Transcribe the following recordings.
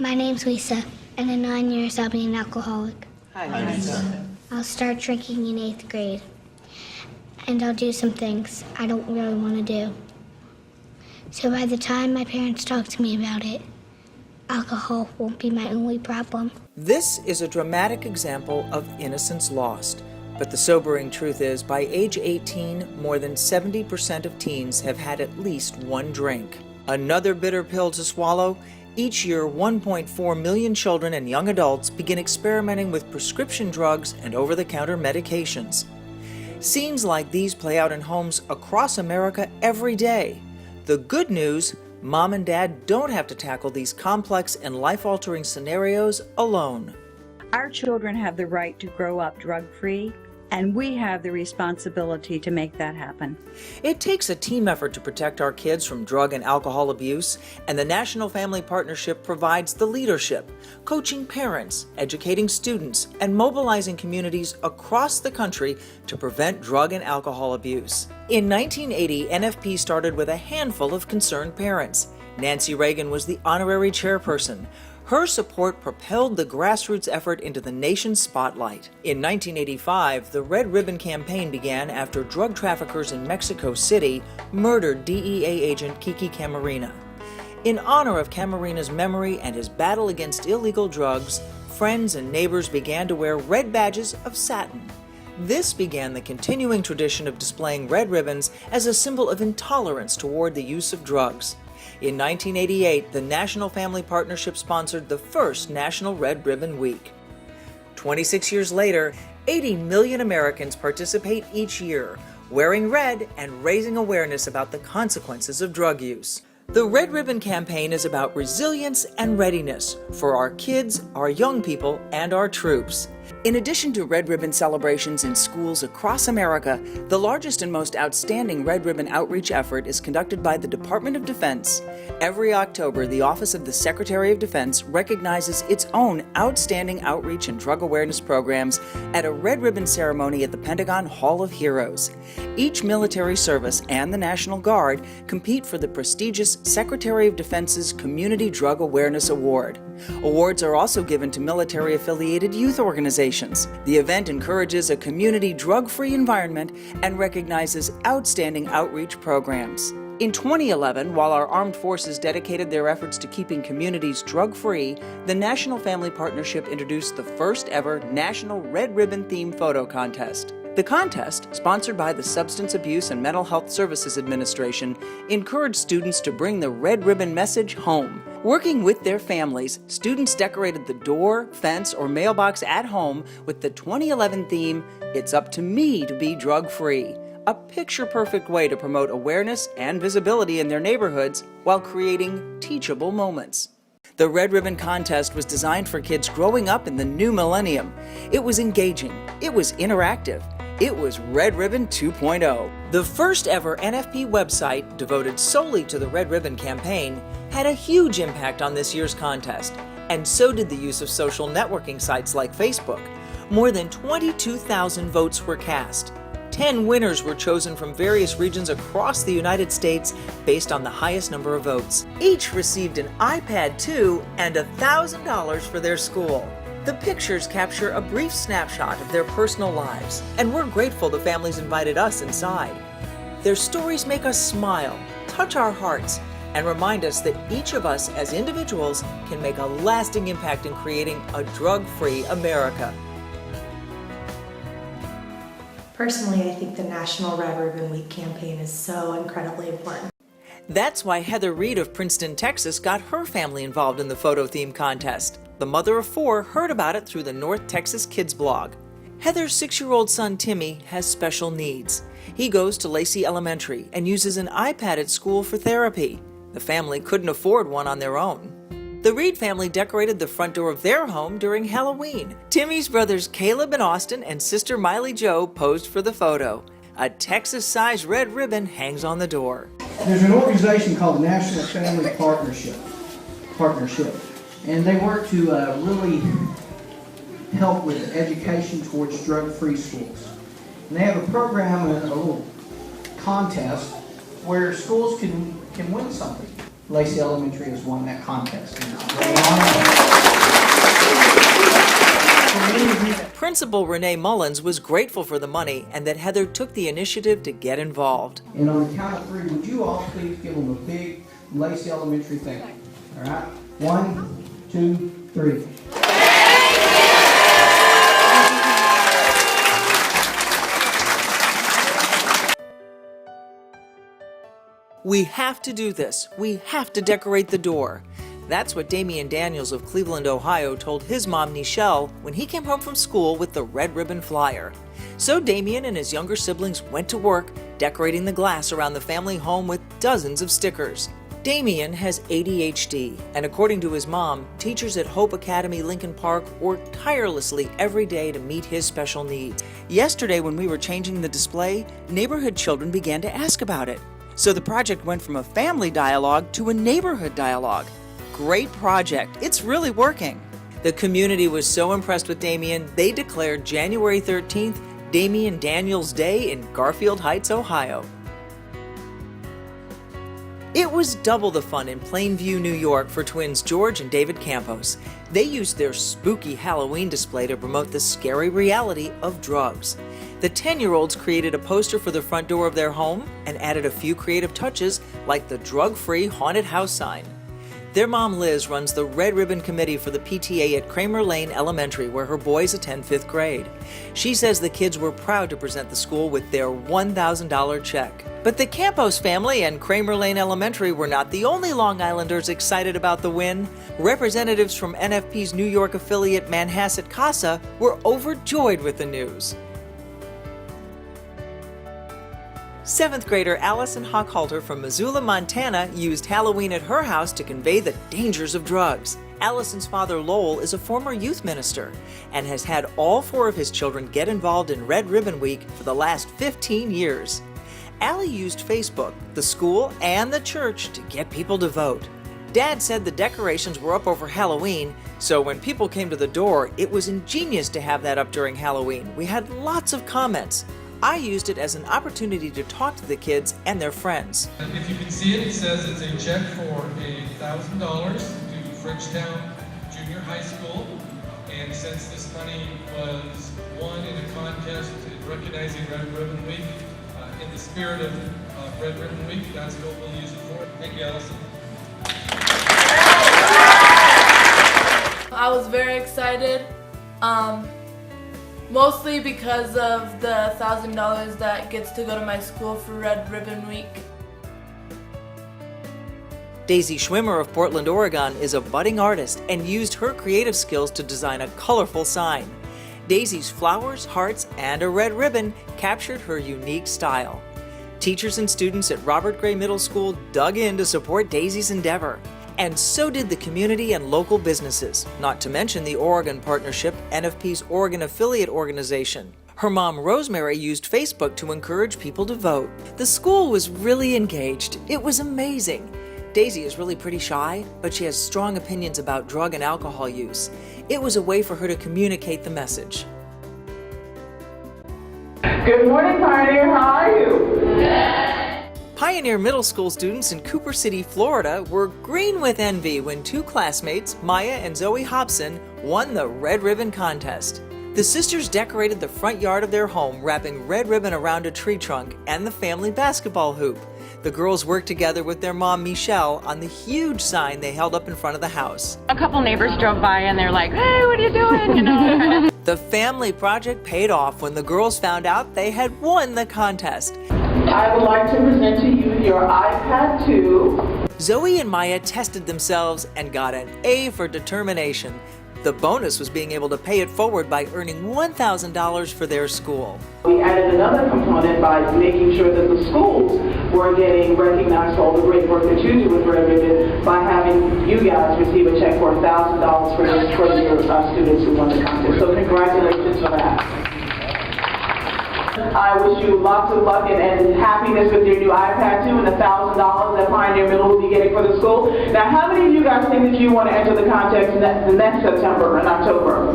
My name's Lisa, and in 9 years I'll be an alcoholic. Hi, Lisa. I'll start drinking in 8th grade, and I'll do some things I don't really want to do. So by the time my parents talk to me about it, alcohol won't be my only problem. This is a dramatic example of innocence lost. But the sobering truth is, by age 18, more than 70% of teens have had at least one drink. Another bitter pill to swallow? Each year, 1.4 million children and young adults begin experimenting with prescription drugs and over-the-counter medications. Scenes like these play out in homes across America every day. The good news, Mom and Dad don't have to tackle these complex and life-altering scenarios alone. Our children have the right to grow up drug-free, and we have the responsibility to make that happen. It takes a team effort to protect our kids from drug and alcohol abuse, and the National Family Partnership provides the leadership, coaching parents, educating students, and mobilizing communities across the country to prevent drug and alcohol abuse. In 1980, NFP started with a handful of concerned parents. Nancy Reagan was the honorary chairperson. Her support propelled the grassroots effort into the nation's spotlight. In 1985, the Red Ribbon Campaign began after drug traffickers in Mexico City murdered DEA agent Kiki Camarena. In honor of Camarina's memory and his battle against illegal drugs, friends and neighbors began to wear red badges of satin. This began the continuing tradition of displaying red ribbons as a symbol of intolerance toward the use of drugs. In 1988, the National Family Partnership sponsored the first National Red Ribbon Week. 26 years later, 80 million Americans participate each year, wearing red and raising awareness about the consequences of drug use. The Red Ribbon Campaign is about resilience and readiness for our kids, our young people, and our troops. In addition to Red Ribbon celebrations in schools across America, the largest and most outstanding Red Ribbon outreach effort is conducted by the Department of Defense. Every October, the Office of the Secretary of Defense recognizes its own outstanding outreach and drug awareness programs at a Red Ribbon ceremony at the Pentagon Hall of Heroes. Each military service and the National Guard compete for the prestigious Secretary of Defense's Community Drug Awareness Award. Awards are also given to military-affiliated youth organizations. The event encourages a community drug-free environment and recognizes outstanding outreach programs. In 2011, while our armed forces dedicated their efforts to keeping communities drug-free, the National Family Partnership introduced the first-ever National Red Ribbon Theme Photo Contest. The contest, sponsored by the Substance Abuse and Mental Health Services Administration, encouraged students to bring the Red Ribbon message home. Working with their families, students decorated the door, fence, or mailbox at home with the 2011 theme, "It's Up to Me to Be Drug-Free," a picture-perfect way to promote awareness and visibility in their neighborhoods while creating teachable moments. The Red Ribbon Contest was designed for kids growing up in the new millennium. It was engaging, it was interactive, it was Red Ribbon 2.0. The first ever NFP website, devoted solely to the Red Ribbon campaign, had a huge impact on this year's contest, and so did the use of social networking sites like Facebook. More than 22,000 votes were cast. 10 winners were chosen from various regions across the United States based on the highest number of votes. Each received an iPad 2 and $1,000 for their school. The pictures capture a brief snapshot of their personal lives, and we're grateful the families invited us inside. Their stories make us smile, touch our hearts, and remind us that each of us as individuals can make a lasting impact in creating a drug-free America. Personally, I think the National Red Ribbon Week campaign is so incredibly important. That's why Heather Reed of Princeton, Texas got her family involved in the photo theme contest. The mother of 4 heard about it through the North Texas Kids blog. Heather's 6-year-old son Timmy has special needs. He goes to Lacey Elementary and uses an iPad at school for therapy. The family couldn't afford one on their own. The Reed family decorated the front door of their home during Halloween. Timmy's brothers Caleb and Austin and sister Miley Jo posed for the photo. A Texas-sized red ribbon hangs on the door. There's an organization called the National Family Partnership, and they work to really help with education towards drug-free schools. And they have a program, a little contest, where schools can win something. Lacey Elementary has won that contest. Principal Renee Mullins was grateful for the money and that Heather took the initiative to get involved. And on the count of three, would you all please give them a big Lacey Elementary thank you? All right? 1, 2, 3. We have to do this. We have to decorate the door. That's what Damian Daniels of Cleveland, Ohio told his mom, Nichelle, when he came home from school with the red ribbon flyer. So Damian and his younger siblings went to work decorating the glass around the family home with dozens of stickers. Damian has ADHD, and according to his mom, teachers at Hope Academy Lincoln Park work tirelessly every day to meet his special needs. Yesterday, when we were changing the display, neighborhood children began to ask about it. So the project went from a family dialogue to a neighborhood dialogue. Great project. It's really working. The community was so impressed with Damian, they declared January 13th Damian Daniels Day in Garfield Heights, Ohio. It was double the fun in Plainview, New York for twins George and David Campos. They used their spooky Halloween display to promote the scary reality of drugs. The 10-year-olds created a poster for the front door of their home and added a few creative touches like the drug-free haunted house sign. Their mom Liz runs the Red Ribbon Committee for the PTA at Kramer Lane Elementary, where her boys attend 5th grade. She says the kids were proud to present the school with their $1,000 check. But the Campos family and Kramer Lane Elementary were not the only Long Islanders excited about the win. Representatives from NFP's New York affiliate Manhasset Casa were overjoyed with the news. 7th grader Allison Hochhalter from Missoula, Montana used Halloween at her house to convey the dangers of drugs. Allison's father Lowell is a former youth minister and has had all 4 of his children get involved in Red Ribbon Week for the last 15 years. Allie used Facebook, the school, and the church to get people to vote. Dad said the decorations were up over Halloween, so when people came to the door, it was ingenious to have that up during Halloween. We had lots of comments. I used it as an opportunity to talk to the kids and their friends. If you can see it, it says it's a check for $1,000 to Frenchtown Junior High School. And since this money was won in a contest recognizing Red Ribbon Week, in the spirit of Red Ribbon Week, that's what we'll use it for. Thank you, Allison. I was very excited. Mostly because of the $1,000 that gets to go to my school for Red Ribbon Week. Daisy Schwimmer of Portland, Oregon is a budding artist and used her creative skills to design a colorful sign. Daisy's flowers, hearts, and a red ribbon captured her unique style. Teachers and students at Robert Gray Middle School dug in to support Daisy's endeavor. And so did the community and local businesses, not to mention the Oregon Partnership, NFP's Oregon affiliate organization. Her mom, Rosemary, used Facebook to encourage people to vote. The school was really engaged. It was amazing. Daisy is really pretty shy, but she has strong opinions about drug and alcohol use. It was a way for her to communicate the message. Good morning, Pioneer. How are you? Pioneer Middle School students in Cooper City, Florida were green with envy when 2 classmates, Maya and Zoe Hobson, won the Red Ribbon Contest. The sisters decorated the front yard of their home, wrapping red ribbon around a tree trunk and the family basketball hoop. The girls worked together with their mom, Michelle, on the huge sign they held up in front of the house. A couple neighbors drove by and they're like, "Hey, what are you doing?" You know. The family project paid off when the girls found out they had won the contest. I would like to present to you your iPad 2. Zoe and Maya tested themselves and got an A for determination. The bonus was being able to pay it forward by earning $1,000 for their school. We added another component by making sure that the schools were getting recognized for all the great work that you do with Red Ribbon by having you guys receive a check for $1,000 for your students who won the contest. So congratulations for that. I wish you lots of luck and happiness with your new iPad 2 and the $1,000 that Pioneer Middle will be getting for the school. Now, how many of you guys think that you want to enter the contest the next September and October?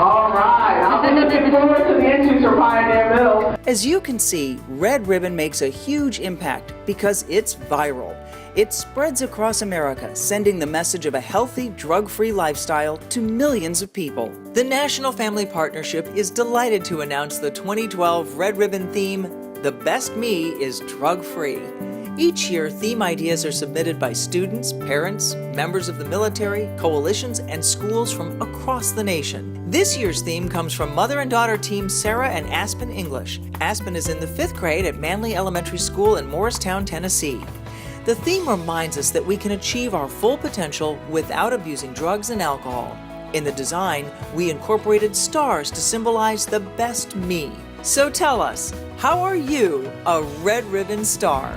All right, I'll be looking forward to the entries for Pioneer Middle. As you can see, Red Ribbon makes a huge impact because it's viral. It spreads across America, sending the message of a healthy, drug-free lifestyle to millions of people. The National Family Partnership is delighted to announce the 2012 Red Ribbon theme, "The Best Me is Drug-Free." Each year, theme ideas are submitted by students, parents, members of the military, coalitions, and schools from across the nation. This year's theme comes from mother and daughter teams Sarah and Aspen English. Aspen is in the 5th grade at Manley Elementary School in Morristown, Tennessee. The theme reminds us that we can achieve our full potential without abusing drugs and alcohol. In the design, we incorporated stars to symbolize the best me. So tell us, how are you a Red Ribbon star?